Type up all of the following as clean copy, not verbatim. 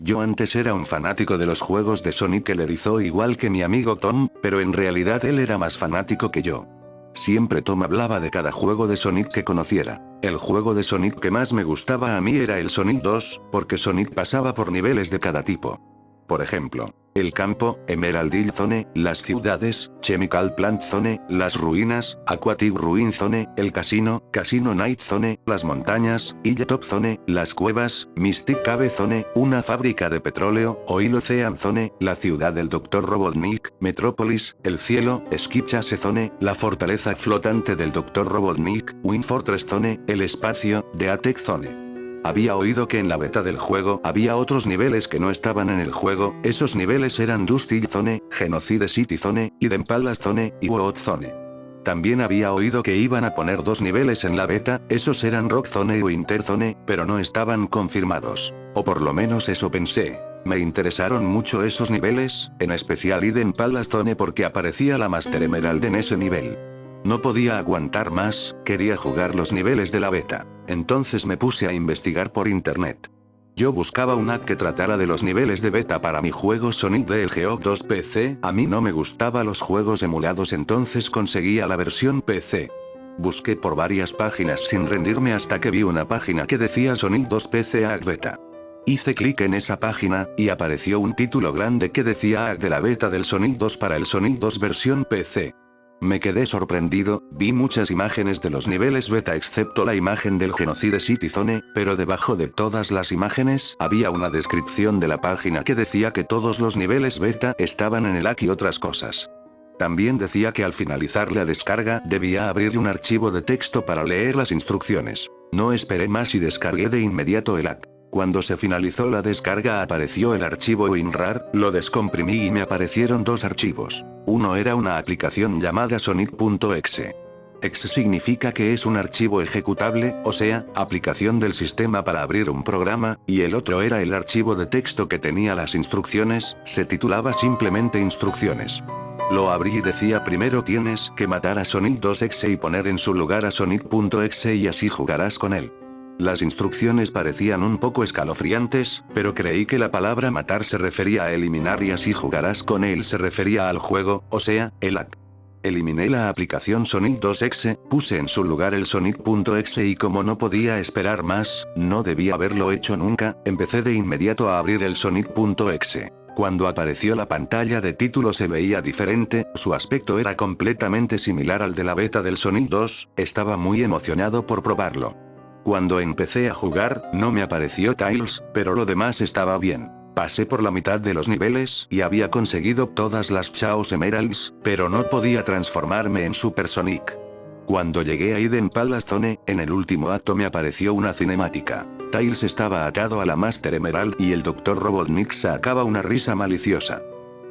Yo antes era un fanático de los juegos de Sonic el Erizo igual que mi amigo Tom, pero en realidad él era más fanático que yo. Siempre Tom hablaba de cada juego de Sonic que conociera. El juego de Sonic que más me gustaba a mí era el Sonic 2, porque Sonic pasaba por niveles de cada tipo. Por ejemplo, el campo, Emerald Hill Zone, las ciudades, Chemical Plant Zone, las ruinas, Aquatic Ruin Zone, el casino, Casino Night Zone, las montañas, Hilltop Zone, las cuevas, Mystic Cave Zone, una fábrica de petróleo, Oil Ocean Zone, la ciudad del Dr. Robotnik, Metrópolis, el cielo, Skip Chase Zone, la fortaleza flotante del Dr. Robotnik, Wind Fortress Zone, el espacio, The Attic Zone. Había oído que en la beta del juego había otros niveles que no estaban en el juego, esos niveles eran Dusty Zone, Genocide City Zone, Hidden Palace Zone y Wood Zone. También había oído que iban a poner 2 niveles en la beta, esos eran Rock Zone y Winter Zone, pero no estaban confirmados. O por lo menos eso pensé. Me interesaron mucho esos niveles, en especial Hidden Palace Zone porque aparecía la Master Emerald en ese nivel. No podía aguantar más, quería jugar los niveles de la beta. Entonces me puse a investigar por internet. Yo buscaba una app que tratara de los niveles de beta para mi juego Sonic the Hedgehog 2 PC, a mí no me gustaban los juegos emulados entonces conseguía la versión PC. Busqué por varias páginas sin rendirme hasta que vi una página que decía Sonic 2 PC App Beta. Hice clic en esa página, y apareció un título grande que decía App de la beta del Sonic 2 para el Sonic 2 versión PC. Me quedé sorprendido, vi muchas imágenes de los niveles beta excepto la imagen del Genocide City Zone, pero debajo de todas las imágenes había una descripción de la página que decía que todos los niveles beta estaban en el AC y otras cosas. También decía que al finalizar la descarga debía abrir un archivo de texto para leer las instrucciones. No esperé más y descargué de inmediato el AC. Cuando se finalizó la descarga apareció el archivo WinRAR, lo descomprimí y me aparecieron 2 archivos. Uno era una aplicación llamada Sonic.exe. Exe significa que es un archivo ejecutable, o sea, aplicación del sistema para abrir un programa, y el otro era el archivo de texto que tenía las instrucciones, se titulaba simplemente instrucciones. Lo abrí y decía primero tienes que matar a Sonic 2exe y poner en su lugar a Sonic.exe y así jugarás con él. Las instrucciones parecían un poco escalofriantes, pero creí que la palabra matar se refería a eliminar y así jugarás con él se refería al juego, o sea, el AC. Eliminé la aplicación Sonic 2exe, puse en su lugar el Sonic.exe y como no podía esperar más, no debía haberlo hecho nunca, empecé de inmediato a abrir el Sonic.exe. Cuando apareció la pantalla de título se veía diferente, su aspecto era completamente similar al de la beta del Sonic 2, estaba muy emocionado por probarlo. Cuando empecé a jugar, no me apareció Tails, pero lo demás estaba bien. Pasé por la mitad de los niveles y había conseguido todas las Chaos Emeralds, pero no podía transformarme en Super Sonic. Cuando llegué a Hidden Palace Zone, en el último acto me apareció una cinemática. Tails estaba atado a la Master Emerald y el Dr. Robotnik sacaba una risa maliciosa.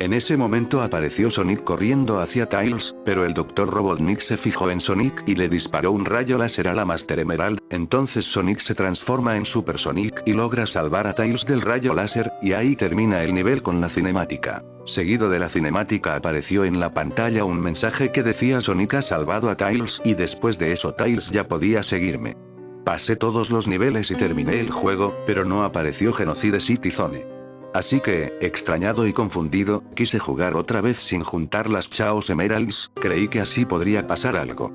En ese momento apareció Sonic corriendo hacia Tails, pero el Dr. Robotnik se fijó en Sonic y le disparó un rayo láser a la Master Emerald, entonces Sonic se transforma en Super Sonic y logra salvar a Tails del rayo láser, y ahí termina el nivel con la cinemática. Seguido de la cinemática apareció en la pantalla un mensaje que decía Sonic ha salvado a Tails y después de eso Tails ya podía seguirme. Pasé todos los niveles y terminé el juego, pero no apareció Genocide City Zone. Así que, extrañado y confundido, quise jugar otra vez sin juntar las Chaos Emeralds, creí que así podría pasar algo.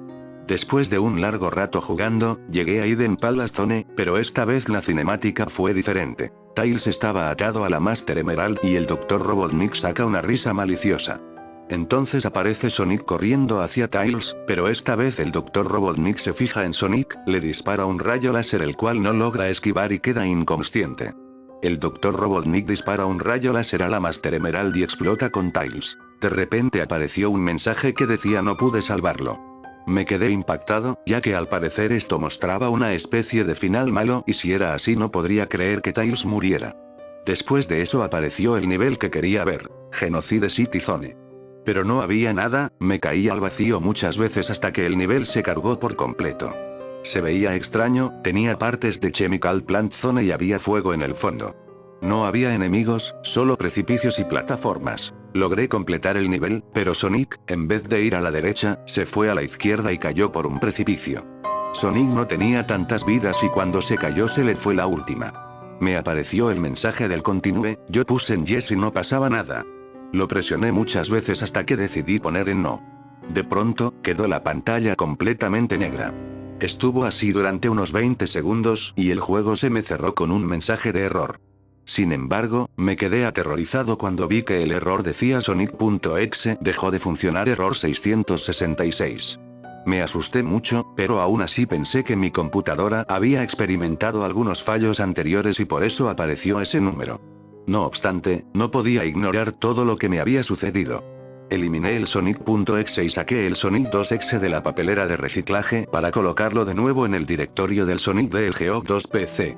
Después de un largo rato jugando, llegué a Hidden Palace Zone, pero esta vez la cinemática fue diferente. Tails estaba atado a la Master Emerald y el Dr. Robotnik saca una risa maliciosa. Entonces aparece Sonic corriendo hacia Tails, pero esta vez el Dr. Robotnik se fija en Sonic, le dispara un rayo láser el cual no logra esquivar y queda inconsciente. El Dr. Robotnik dispara un rayo láser a la Master Emerald y explota con Tails. De repente apareció un mensaje que decía no pude salvarlo. Me quedé impactado, ya que al parecer esto mostraba una especie de final malo y si era así no podría creer que Tails muriera. Después de eso apareció el nivel que quería ver, Genocide City Zone. Pero no había nada, me caí al vacío muchas veces hasta que el nivel se cargó por completo. Se veía extraño, tenía partes de Chemical Plant Zone y había fuego en el fondo. No había enemigos, solo precipicios y plataformas. Logré completar el nivel, pero Sonic, en vez de ir a la derecha, se fue a la izquierda y cayó por un precipicio. Sonic no tenía tantas vidas y cuando se cayó se le fue la última. Me apareció el mensaje del continúe, yo puse en yes y no pasaba nada. Lo presioné muchas veces hasta que decidí poner en no. De pronto, quedó la pantalla completamente negra. Estuvo así durante unos 20 segundos y el juego se me cerró con un mensaje de error. Sin embargo, me quedé aterrorizado cuando vi que el error decía Sonic.exe dejó de funcionar error 666. Me asusté mucho, pero aún así pensé que mi computadora había experimentado algunos fallos anteriores y por eso apareció ese número. No obstante, no podía ignorar todo lo que me había sucedido. Eliminé el Sonic.exe y saqué el Sonic 2.exe de la papelera de reciclaje para colocarlo de nuevo en el directorio del Sonic DLGO 2 PC.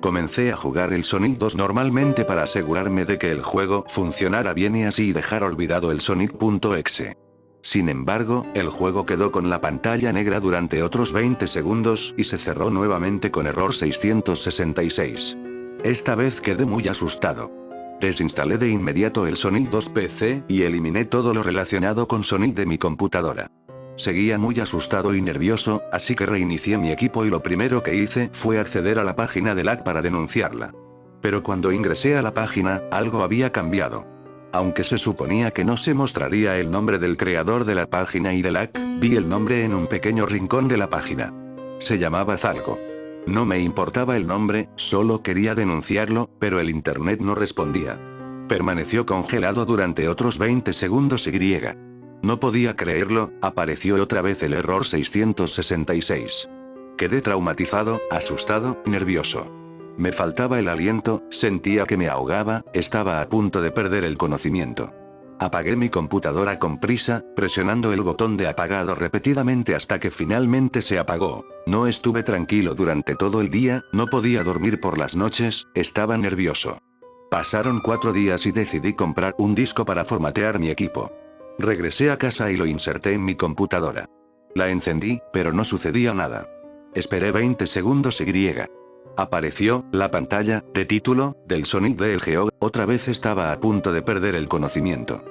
Comencé a jugar el Sonic 2 normalmente para asegurarme de que el juego funcionara bien y así dejar olvidado el Sonic.exe. Sin embargo, el juego quedó con la pantalla negra durante otros 20 segundos y se cerró nuevamente con error 666. Esta vez quedé muy asustado. Desinstalé de inmediato el Sonic 2 PC y eliminé todo lo relacionado con Sonic de mi computadora. Seguía muy asustado y nervioso, así que reinicié mi equipo y lo primero que hice fue acceder a la página de LAC para denunciarla. Pero cuando ingresé a la página, algo había cambiado. Aunque se suponía que no se mostraría el nombre del creador de la página y de LAC, vi el nombre en un pequeño rincón de la página. Se llamaba Zalgo. No me importaba el nombre, solo quería denunciarlo, pero el internet no respondía. Permaneció congelado durante otros 20 segundos y... No podía creerlo, apareció otra vez el error 666. Quedé traumatizado, asustado, nervioso. Me faltaba el aliento, sentía que me ahogaba, estaba a punto de perder el conocimiento. Apagué mi computadora con prisa, presionando el botón de apagado repetidamente hasta que finalmente se apagó. No estuve tranquilo durante todo el día, no podía dormir por las noches, estaba nervioso. Pasaron 4 días y decidí comprar un disco para formatear mi equipo. Regresé a casa y lo inserté en mi computadora. La encendí, pero no sucedía nada. Esperé 20 segundos y... Apareció la pantalla de título del Sonic DLGO, otra vez estaba a punto de perder el conocimiento.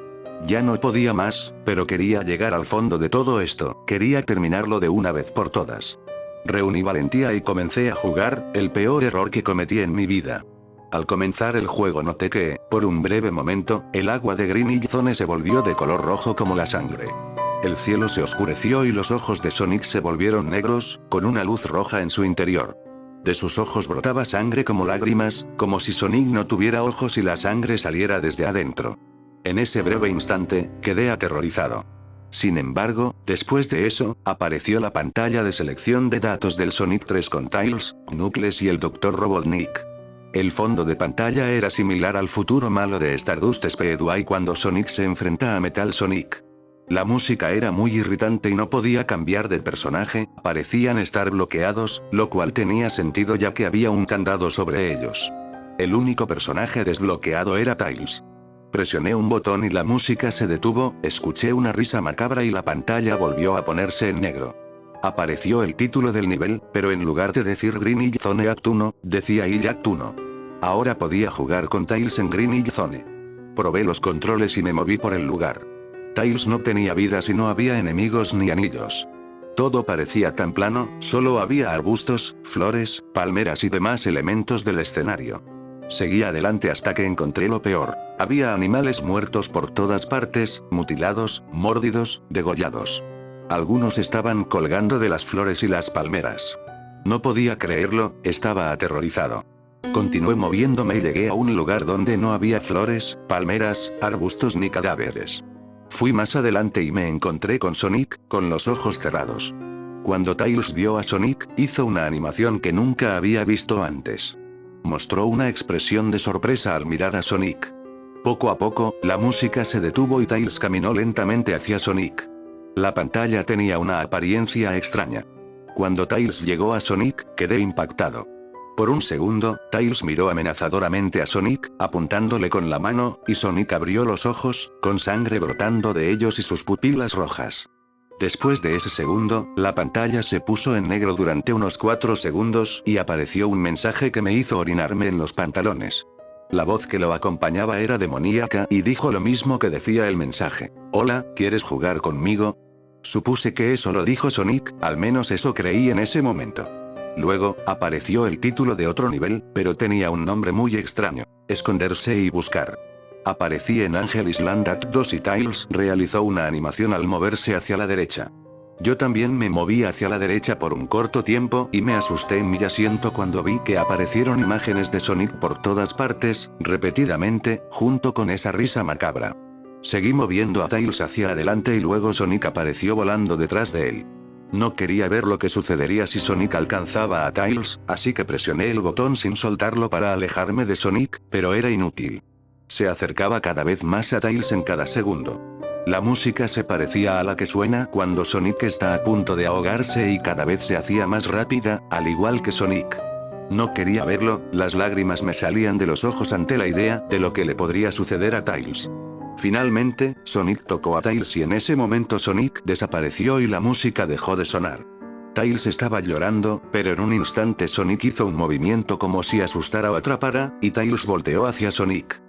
Ya no podía más, pero quería llegar al fondo de todo esto, quería terminarlo de una vez por todas. Reuní valentía y comencé a jugar, el peor error que cometí en mi vida. Al comenzar el juego noté que, por un breve momento, el agua de Green Zone se volvió de color rojo como la sangre. El cielo se oscureció y los ojos de Sonic se volvieron negros, con una luz roja en su interior. De sus ojos brotaba sangre como lágrimas, como si Sonic no tuviera ojos y la sangre saliera desde adentro. En ese breve instante, quedé aterrorizado. Sin embargo, después de eso, apareció la pantalla de selección de datos del Sonic 3 con Tails, Knuckles y el Dr. Robotnik. El fondo de pantalla era similar al futuro malo de Stardust Speedway cuando Sonic se enfrenta a Metal Sonic. La música era muy irritante y no podía cambiar de personaje, parecían estar bloqueados, lo cual tenía sentido ya que había un candado sobre ellos. El único personaje desbloqueado era Tails. Presioné un botón y la música se detuvo, escuché una risa macabra y la pantalla volvió a ponerse en negro. Apareció el título del nivel, pero en lugar de decir Green Zone Act 1, decía Act 1. Ahora podía jugar con Tails en Green Zone. Probé los controles y me moví por el lugar. Tails no tenía vidas y no había enemigos ni anillos. Todo parecía tan plano, solo había arbustos, flores, palmeras y demás elementos del escenario. Seguí adelante hasta que encontré lo peor. Había animales muertos por todas partes, mutilados, mordidos, degollados. Algunos estaban colgando de las flores y las palmeras. No podía creerlo, estaba aterrorizado. Continué moviéndome y llegué a un lugar donde no había flores, palmeras, arbustos ni cadáveres. Fui más adelante y me encontré con Sonic, con los ojos cerrados. Cuando Tails vio a Sonic, hizo una animación que nunca había visto antes. Mostró una expresión de sorpresa al mirar a Sonic. Poco a poco, la música se detuvo y Tails caminó lentamente hacia Sonic. La pantalla tenía una apariencia extraña. Cuando Tails llegó a Sonic, quedé impactado. Por un segundo, Tails miró amenazadoramente a Sonic, apuntándole con la mano, y Sonic abrió los ojos, con sangre brotando de ellos y sus pupilas rojas. Después de ese segundo, la pantalla se puso en negro durante unos 4 segundos y apareció un mensaje que me hizo orinarme en los pantalones. La voz que lo acompañaba era demoníaca y dijo lo mismo que decía el mensaje. Hola, ¿quieres jugar conmigo? Supuse que eso lo dijo Sonic, al menos eso creí en ese momento. Luego, apareció el título de otro nivel, pero tenía un nombre muy extraño. Esconderse y buscar. Aparecí en Angel Island Act 2 y Tails realizó una animación al moverse hacia la derecha. Yo también me moví hacia la derecha por un corto tiempo y me asusté en mi asiento cuando vi que aparecieron imágenes de Sonic por todas partes, repetidamente, junto con esa risa macabra. Seguí moviendo a Tails hacia adelante y luego Sonic apareció volando detrás de él. No quería ver lo que sucedería si Sonic alcanzaba a Tails, así que presioné el botón sin soltarlo para alejarme de Sonic, pero era inútil. Se acercaba cada vez más a Tails en cada segundo. La música se parecía a la que suena cuando Sonic está a punto de ahogarse y cada vez se hacía más rápida, al igual que Sonic. No quería verlo, las lágrimas me salían de los ojos ante la idea de lo que le podría suceder a Tails. Finalmente, Sonic tocó a Tails y en ese momento Sonic desapareció y la música dejó de sonar. Tails estaba llorando, pero en un instante Sonic hizo un movimiento como si asustara o atrapara, y Tails volteó hacia Sonic.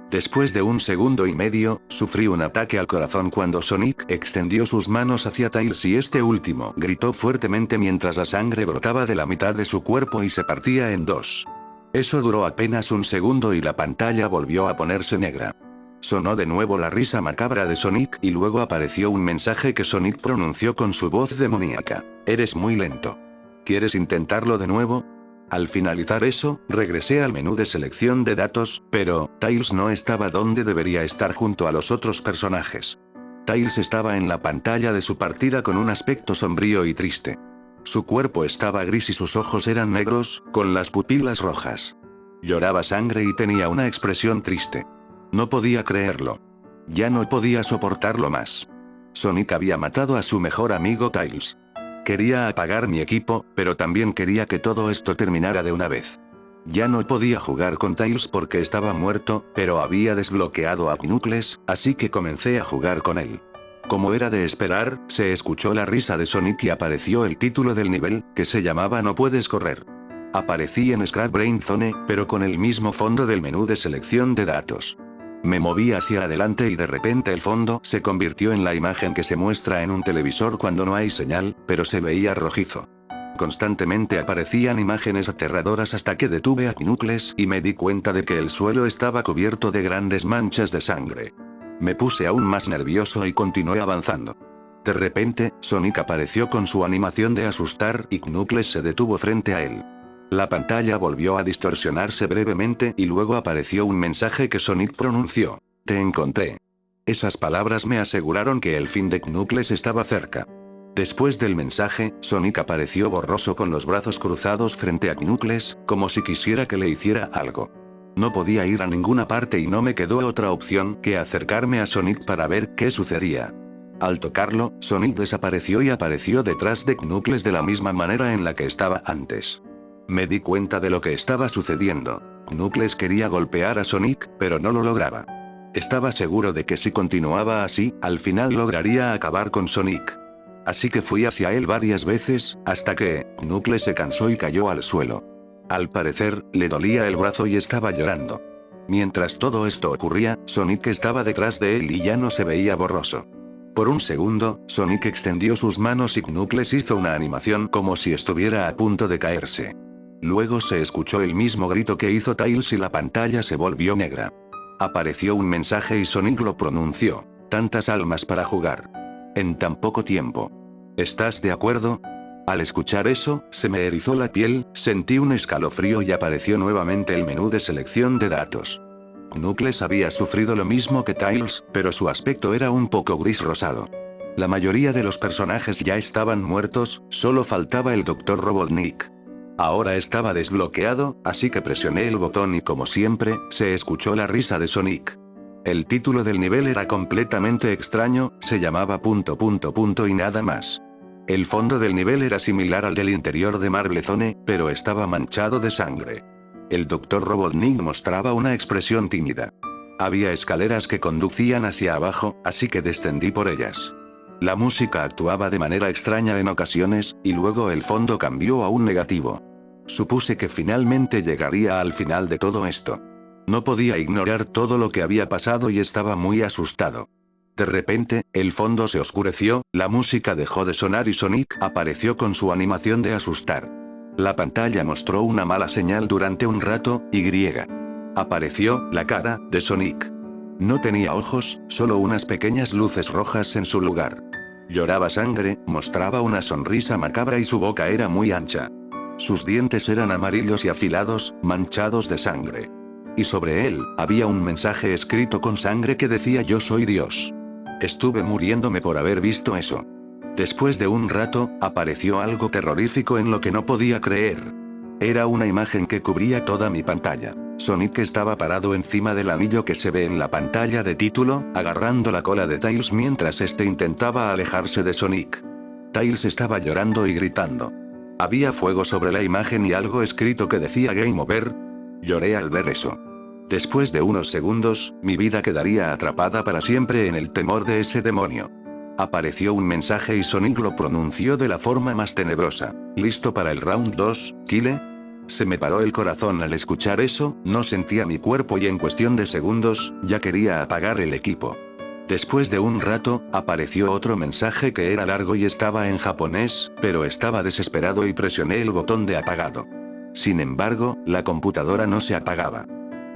Después de 1 segundo y medio, sufrí un ataque al corazón cuando Sonic extendió sus manos hacia Tails y este último gritó fuertemente mientras la sangre brotaba de la mitad de su cuerpo y se partía en dos. Eso duró apenas 1 segundo y la pantalla volvió a ponerse negra. Sonó de nuevo la risa macabra de Sonic y luego apareció un mensaje que Sonic pronunció con su voz demoníaca. Eres muy lento. ¿Quieres intentarlo de nuevo? Al finalizar eso, regresé al menú de selección de datos, pero Tails no estaba donde debería estar junto a los otros personajes. Tails estaba en la pantalla de su partida con un aspecto sombrío y triste. Su cuerpo estaba gris y sus ojos eran negros, con las pupilas rojas. Lloraba sangre y tenía una expresión triste. No podía creerlo. Ya no podía soportarlo más. Sonic había matado a su mejor amigo Tails. Quería apagar mi equipo, pero también quería que todo esto terminara de una vez. Ya no podía jugar con Tails porque estaba muerto, pero había desbloqueado a Knuckles, así que comencé a jugar con él. Como era de esperar, se escuchó la risa de Sonic y apareció el título del nivel, que se llamaba No puedes correr. Aparecí en Scrap Brain Zone, pero con el mismo fondo del menú de selección de datos. Me moví hacia adelante y de repente el fondo se convirtió en la imagen que se muestra en un televisor cuando no hay señal, pero se veía rojizo. Constantemente aparecían imágenes aterradoras hasta que detuve a Knuckles y me di cuenta de que el suelo estaba cubierto de grandes manchas de sangre. Me puse aún más nervioso y continué avanzando. De repente, Sonic apareció con su animación de asustar y Knuckles se detuvo frente a él. La pantalla volvió a distorsionarse brevemente y luego apareció un mensaje que Sonic pronunció. Te encontré. Esas palabras me aseguraron que el fin de Knuckles estaba cerca. Después del mensaje, Sonic apareció borroso con los brazos cruzados frente a Knuckles, como si quisiera que le hiciera algo. No podía ir a ninguna parte y no me quedó otra opción que acercarme a Sonic para ver qué sucedía. Al tocarlo, Sonic desapareció y apareció detrás de Knuckles de la misma manera en la que estaba antes. Me di cuenta de lo que estaba sucediendo. Knuckles quería golpear a Sonic, pero no lo lograba. Estaba seguro de que si continuaba así, al final lograría acabar con Sonic. Así que fui hacia él varias veces, hasta que Knuckles se cansó y cayó al suelo. Al parecer, le dolía el brazo y estaba llorando. Mientras todo esto ocurría, Sonic estaba detrás de él y ya no se veía borroso. Por un segundo, Sonic extendió sus manos y Knuckles hizo una animación como si estuviera a punto de caerse. Luego se escuchó el mismo grito que hizo Tails y la pantalla se volvió negra. Apareció un mensaje y Sonic lo pronunció. Tantas almas para jugar. En tan poco tiempo. ¿Estás de acuerdo? Al escuchar eso, se me erizó la piel, sentí un escalofrío y apareció nuevamente el menú de selección de datos. Knuckles había sufrido lo mismo que Tails, pero su aspecto era un poco gris rosado. La mayoría de los personajes ya estaban muertos, solo faltaba el Dr. Robotnik. Ahora estaba desbloqueado, así que presioné el botón y como siempre, se escuchó la risa de Sonic. El título del nivel era completamente extraño, se llamaba ... y nada más. El fondo del nivel era similar al del interior de Marble Zone, pero estaba manchado de sangre. El Dr. Robotnik mostraba una expresión tímida. Había escaleras que conducían hacia abajo, así que descendí por ellas. La música actuaba de manera extraña en ocasiones, y luego el fondo cambió a un negativo. Supuse que finalmente llegaría al final de todo esto. No podía ignorar todo lo que había pasado y estaba muy asustado. De repente, el fondo se oscureció, la música dejó de sonar y Sonic apareció con su animación de asustar. La pantalla mostró una mala señal durante un rato, y apareció la cara de Sonic. No tenía ojos, solo unas pequeñas luces rojas en su lugar. Lloraba sangre, mostraba una sonrisa macabra y su boca era muy ancha. Sus dientes eran amarillos y afilados, manchados de sangre. Y sobre él, había un mensaje escrito con sangre que decía: yo soy Dios. Estuve muriéndome por haber visto eso. Después de un rato, apareció algo terrorífico en lo que no podía creer. Era una imagen que cubría toda mi pantalla. Sonic estaba parado encima del anillo que se ve en la pantalla de título, agarrando la cola de Tails mientras este intentaba alejarse de Sonic. Tails estaba llorando y gritando. Había fuego sobre la imagen y algo escrito que decía Game Over. Lloré al ver eso. Después de unos segundos, mi vida quedaría atrapada para siempre en el temor de ese demonio. Apareció un mensaje y Sonic lo pronunció de la forma más tenebrosa. ¿Listo para el round 2, Kyle? Se me paró el corazón al escuchar eso, no sentía mi cuerpo y en cuestión de segundos, ya quería apagar el equipo. Después de un rato, apareció otro mensaje que era largo y estaba en japonés, pero estaba desesperado y presioné el botón de apagado. Sin embargo, la computadora no se apagaba.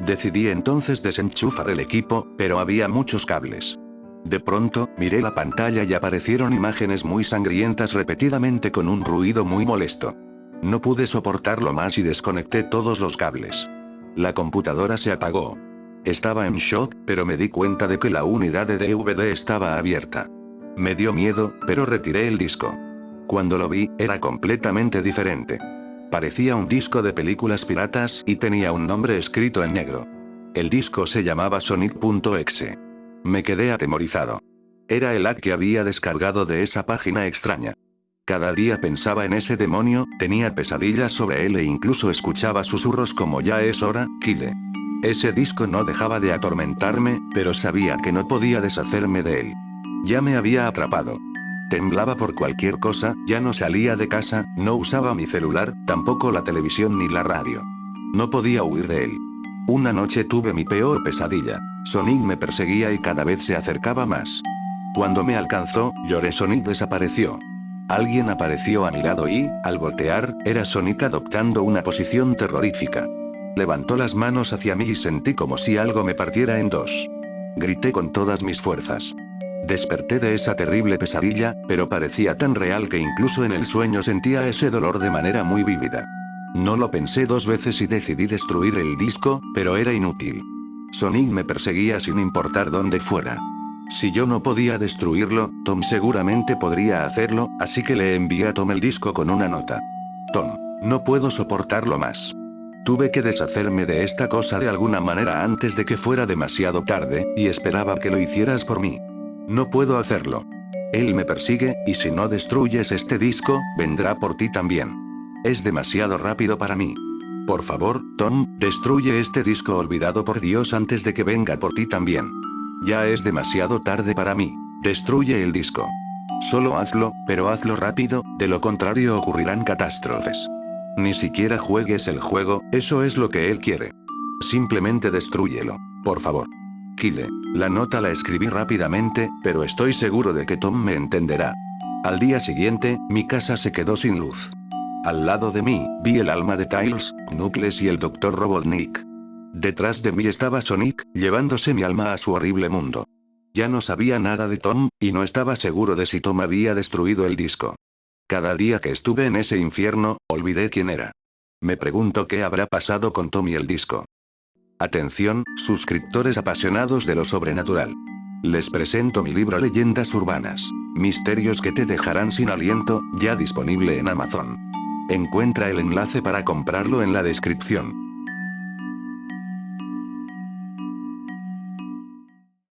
Decidí entonces desenchufar el equipo, pero había muchos cables. De pronto, miré la pantalla y aparecieron imágenes muy sangrientas repetidamente con un ruido muy molesto. No pude soportarlo más y desconecté todos los cables. La computadora se apagó. Estaba en shock, pero me di cuenta de que la unidad de DVD estaba abierta. Me dio miedo, pero retiré el disco. Cuando lo vi, era completamente diferente. Parecía un disco de películas piratas y tenía un nombre escrito en negro. El disco se llamaba Sonic.exe. Me quedé atemorizado. Era el hack que había descargado de esa página extraña. Cada día pensaba en ese demonio, tenía pesadillas sobre él e incluso escuchaba susurros como ya es hora, Kyle. Ese disco no dejaba de atormentarme, pero sabía que no podía deshacerme de él. Ya me había atrapado. Temblaba por cualquier cosa, ya no salía de casa, no usaba mi celular, tampoco la televisión ni la radio. No podía huir de él. Una noche tuve mi peor pesadilla. Sonic me perseguía y cada vez se acercaba más. Cuando me alcanzó, lloré. Sonic desapareció. Alguien apareció a mi lado y, al voltear, era Sonic adoptando una posición terrorífica. Levantó las manos hacia mí y sentí como si algo me partiera en dos. Grité con todas mis fuerzas. Desperté de esa terrible pesadilla, pero parecía tan real que incluso en el sueño sentía ese dolor de manera muy vívida. No lo pensé dos veces y decidí destruir el disco, pero era inútil. Sonic me perseguía sin importar dónde fuera. Si yo no podía destruirlo, Tom seguramente podría hacerlo, así que le envié a Tom el disco con una nota. Tom, no puedo soportarlo más. Tuve que deshacerme de esta cosa de alguna manera antes de que fuera demasiado tarde, y esperaba que lo hicieras por mí. No puedo hacerlo. Él me persigue, y si no destruyes este disco, vendrá por ti también. Es demasiado rápido para mí. Por favor, Tom, destruye este disco olvidado por Dios antes de que venga por ti también. Ya es demasiado tarde para mí. Destruye el disco. Solo hazlo, pero hazlo rápido, de lo contrario ocurrirán catástrofes. Ni siquiera juegues el juego, eso es lo que él quiere. Simplemente destrúyelo, por favor. Kyle, la nota la escribí rápidamente, pero estoy seguro de que Tom me entenderá. Al día siguiente, mi casa se quedó sin luz. Al lado de mí, vi el alma de Tails, Knuckles y el Dr. Robotnik. Detrás de mí estaba Sonic, llevándose mi alma a su horrible mundo. Ya no sabía nada de Tom, y no estaba seguro de si Tom había destruido el disco. Cada día que estuve en ese infierno, olvidé quién era. Me pregunto qué habrá pasado con Tom y el disco. Atención, suscriptores apasionados de lo sobrenatural. Les presento mi libro Leyendas Urbanas. Misterios que te dejarán sin aliento, ya disponible en Amazon. Encuentra el enlace para comprarlo en la descripción.